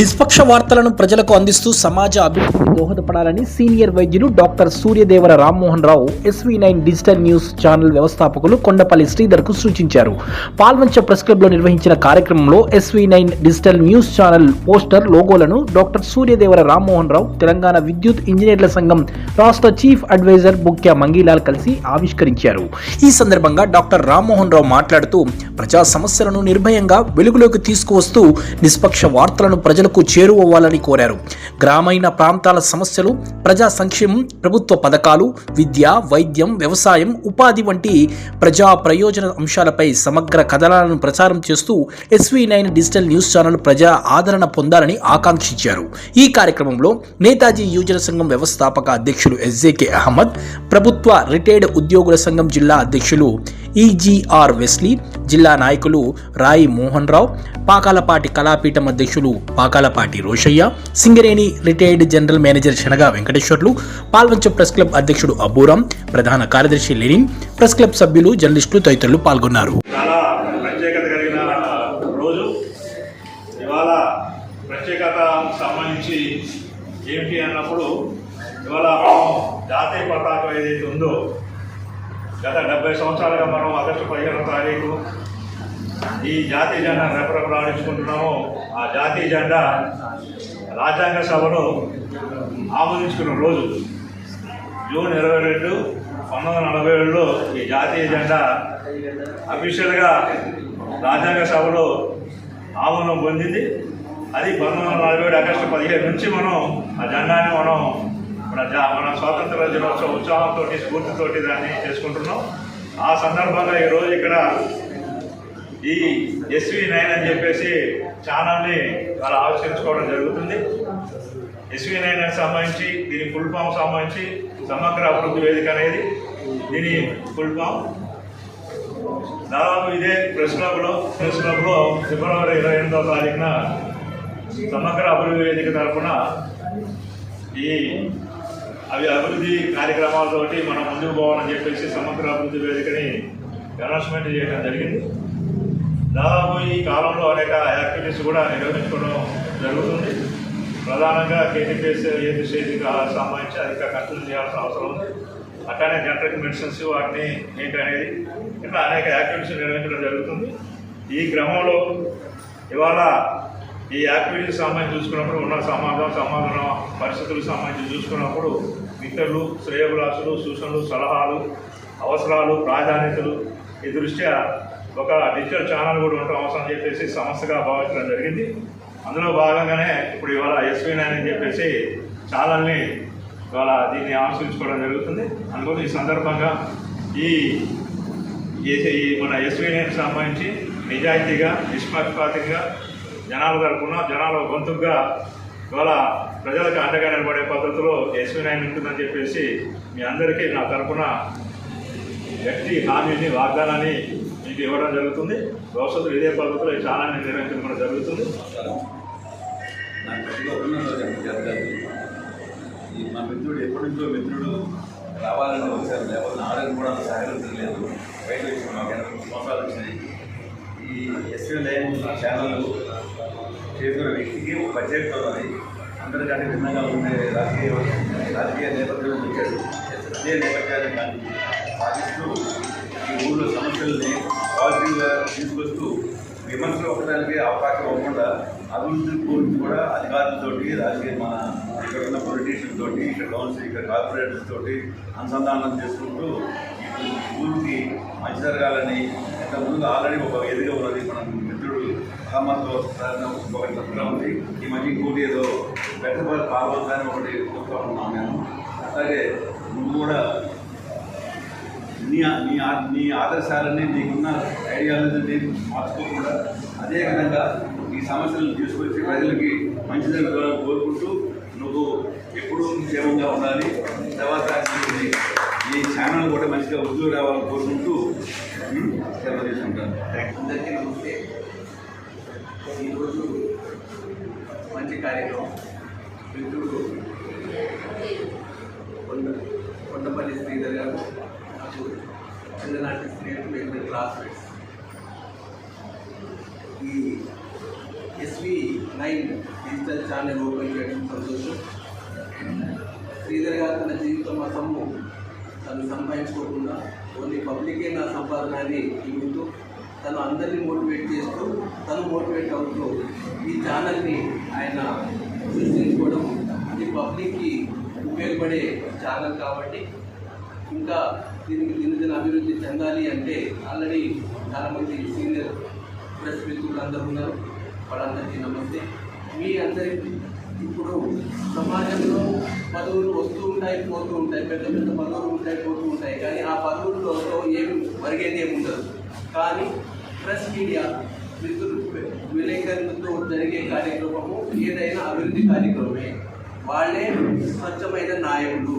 నిష్పక్ష వార్తలను ప్రజలకు అందిస్తూ సమాజ అభివృద్ధికి దోహదపడాలని సీనియర్ వైద్యులు డాక్టర్ సూర్యదేవర రామ్మోహన్ రావు SV9 డిజిటల్ న్యూస్ ఛానల్ వ్యవస్థాపకులు కొండపల్లి శ్రీధర్కు సూచించారు. పాల్వంచ ప్రెస్ క్లబ్లో నిర్వహించిన కార్యక్రమంలో SV9 digital news channel poster లోగోలను డాక్టర్ సూర్యదేవర రామ్మోహన్ రావు తెలంగాణ విద్యుత్ ఇంజనీర్ల సంఘం రాష్ట్ర చీఫ్ అడ్వైజర్ బుక్యా మంగీలాల్ కలిసి ఆవిష్కరించారు. ఈ సందర్భంగా డాక్టర్ రామ్మోహన్ రావు మాట్లాడుతూ ప్రజా సమస్యలను నిర్భయంగా వెలుగులోకి తీసుకువస్తూ నిష్పక్ష వార్తలను ప్రజలకు చేరువవ్వాలని కోరారు. గ్రామీణ ప్రాంతాల సమస్యలు, ప్రజా సంక్షేమం, ప్రభుత్వ పథకాలు, విద్య, వైద్యం, వ్యవసాయం, ఉపాధి వంటి ప్రజా ప్రయోజన అంశాలపై సమగ్ర కథనాలను ప్రచారం చేస్తూ SV9 డిజిటల్ న్యూస్ ఛానల్ ప్రజా ఆదరణ పొందాలని ఆకాంక్షించారు. ఈ కార్యక్రమంలో నేతాజీ యువజన సంఘం వ్యవస్థాపక అధ్యక్షులు SJK అహ్మద్, ప్రభుత్వ రిటైర్డ్ ఉద్యోగుల సంఘం జిల్లా అధ్యక్షులు EGR వెస్లీ, జిల్లా నాయకులు రాయి మోహన్ రావు, పాకాలపాటి కళాపీఠం అధ్యక్షులు Pakalapati Rosaiah, Singareni retired general manager Shanaga Venkateswarlu, Palvancha press club అధ్యక్షుడు అబూరాం, ప్రధాన కార్యదర్శి లెనిన్, ప్రెస్ క్లబ్ సభ్యులు, జర్నలిస్టులు తదితరులు పాల్గొన్నారు. చాలా ప్రత్యేకత కలిగిన రోజు. ఇవాళ ప్రత్యేకత సంబంధించి ఏమిటి అన్నప్పుడు, ఇవాళ జాతీయ పతాకం ఏదైతే ఉందో గత 70 సంవత్సరాలుగా మనం ఆగస్టు 15వ తారీఖు ఈ జాతీయ జెండా రెపరెపలాడించుకుంటున్నాము. ఆ జాతీయ జెండా రాజ్యాంగ సభలో ఆమోదించుకున్న రోజు జూన్ 22, 1947లో ఈ జాతీయ జెండా అఫీషియల్గా రాజ్యాంగ సభలో ఆమోదం పొందింది. అది 1947 ఆగస్టు 15 నుంచి మనం ఆ జెండాని మన స్వాతంత్ర దినోత్సవ ఉత్సాహంతో, స్ఫూర్తితో దాన్ని చేసుకుంటున్నాం. ఆ సందర్భంగా ఈరోజు ఇక్కడ ఈ SV9 అని చెప్పేసి ఛానల్ని వాళ్ళు ఆవిష్కరించుకోవడం జరుగుతుంది. SV9 సంబంధించి దీని ఫుల్ ఫామ్ సంబంధించి సమగ్ర అభివృద్ధి వేదిక అనేది దీని ఫుల్ ఫామ్. దాదాపు ఇదే ప్రెస్ క్లబ్లో ఫిబ్రవరి 28వ తారీఖున సమగ్ర అభివృద్ధి వేదిక తరఫున అభివృద్ధి కార్యక్రమాలతోటి మనం ముందుకు పోవాలని చెప్పేసి సమగ్ర అభివృద్ధి వేదికని అనౌన్స్మెంట్ చేయడం జరిగింది. దాదాపు ఈ కాలంలో అనేక యాక్టివిటీస్ కూడా నిర్వహించుకోవడం జరుగుతుంది. ప్రధానంగా KTPS సంబంధించి అధిక ఖర్చులు చేయాల్సిన అవసరం ఉంది. అట్లానే జనరిక్ మెడిసిన్స్ వాటిని ఏంటనేది ఇట్లా అనేక యాక్టివిటీస్ నిర్వహించడం జరుగుతుంది. ఈ క్రమంలో ఇవాళ ఈ యాక్టివిటీకి సంబంధించి చూసుకున్నప్పుడు ఉన్న సమాధాన పరిస్థితులకు సంబంధించి చూసుకున్నప్పుడు మిత్రులు, శ్రేయోభిలాషులు, సూచనలు, సలహాలు, అవసరాలు, ప్రాధాన్యతలు ఈ దృష్ట్యా ఒక డిజిటల్ ఛానల్ కూడా ఉండటం అవసరం చెప్పేసి సమస్యగా భావించడం జరిగింది. అందులో భాగంగానే ఇప్పుడు ఇవాళ SV9 అని చెప్పేసి ఛానల్ని ఇవాళ దీన్ని ఆవిష్కరించుకోవడం జరుగుతుంది. అందుకని ఈ సందర్భంగా ఈ మన SV9కి సంబంధించి నిజాయితీగా, నిష్పక్షపాతంగా జనాల తరపున, జనాల గొంతుగా ఇవాళ ప్రజలకు అండగా నిలబడే పద్ధతిలో SV9 ఉంటుందని చెప్పేసి మీ అందరికీ నా తరపున వ్యక్తి హామీని, వాగ్దానాన్ని మీకు ఇవ్వడం జరుగుతుంది. భవిష్యత్తులో ఇదే పద్ధతిలో ఈ ఛానల్ని నిర్వహించడం జరుగుతుంది. మా మిత్రుడు ఎప్పటి నుంచో మిత్రుడు రావాలని వచ్చారు, లేకపోతే ఆడని కూడా సహకరించలేదు. బయట వచ్చి మాకు 80 సంవత్సరాలు వచ్చినాయి. ఈ SV9 ఛానల్ చేస్తున్న వ్యక్తికి ఒక ప్రత్యేకత ఉన్నది. అందరికంటే భిన్నంగా ఉండే రాజకీయ నేపథ్యం వచ్చాడు. రాజకీయ నేపథ్యాన్ని కానీ సాధిస్తూ ఈ ఊళ్ళో సమస్యల్ని పాజిటివ్గా తీసుకొస్తూ విమర్శలు ఒకదానికి అవకాశం ఇవ్వకుండా అభివృద్ధి గురించి కూడా అధికారులతోటి, రాజకీయ మన ఇక్కడ ఉన్న పొలిటీషియన్ తోటి, ఇక్కడ కౌన్సిల్, ఇక్కడ కార్పొరేటర్స్ తోటి అనుసంధానం చేసుకుంటూ ఈ ఊరికి మంచి జరగాలని ఇంతకుముందు ఆల్రెడీ ఒక వేదిక ఉన్నది. మన మిత్రుడు అహ్మద్తో ఒకటి తప్పగా ఉంది. ఈ మధ్య ఇంకోటి ఏదో బెట్టపల్లి పాల్గొని ఒకటి చూస్తూ ఉన్నాను నేను. అలాగే నువ్వు కూడా నీ ఆదర్శాలన్నీ, నీకున్న ఐడియాలజీని మార్చుకోకుండా అదే విధంగా ఈ సమస్యలను తీసుకొచ్చి ప్రజలకి మంచి జరగాలని కోరుకుంటూ నువ్వు ఎప్పుడూ క్షేమంగా ఉండాలి. తర్వాత ఈ ఛానల్ కూడా మంచిగా ఉద్యోగం రావాలని కోరుకుంటూ సేవ చేసుకుంటాను. అందరికీ నమస్తే. ఈరోజు మంచి కార్యక్రమం. మిత్రుడు కొండపల్లి శ్రీధర్ గారు నాకు చిన్ననాటి స్నేహితులు, క్లాస్మేట్స్. ఈ SV9 డిజిటల్ ఛానల్ ఓపెన్ చేయడం సంతోషం. శ్రీధర్ గారు తన జీవితం మొత్తము తను సంపాదించుకోకుండా ఓన్లీ పబ్లికే నా సంపాదన అని ఇవ్వుతూ తను అందరినీ మోటివేట్ చేస్తూ తను మోటివేట్ అవుతూ ఈ ఛానల్ని ఆయన సృష్టించుకోవడం ఇది పబ్లిక్కి ఉపయోగపడే ఛానల్ కాబట్టి ఇంకా దీనికి దినదిన అభివృద్ధి చెందాలి అంటే ఆల్రెడీ చాలామంది సీనియర్ ప్రెస్ మిత్రులు అందరూ ఉన్నారు. వాళ్ళందరికీ నమస్తే. మీ అందరికీ ఇప్పుడు సమాజంలో పదవులు వస్తూ ఉంటాయి, పోతూ ఉంటాయి, పెద్ద పెద్ద పదవులు ఉంటాయి, పోతూ ఉంటాయి. కానీ ఆ పదవుల్లో ఏమి ఒరిగేది ఏమి ఉండదు. కానీ ప్రెస్ మీడియా మిత్రులు విలేకరులతో జరిగే కార్యక్రమము ఏదైనా అభివృద్ధి కార్యక్రమమే. వాళ్ళే స్వచ్ఛమైన నాయకులు.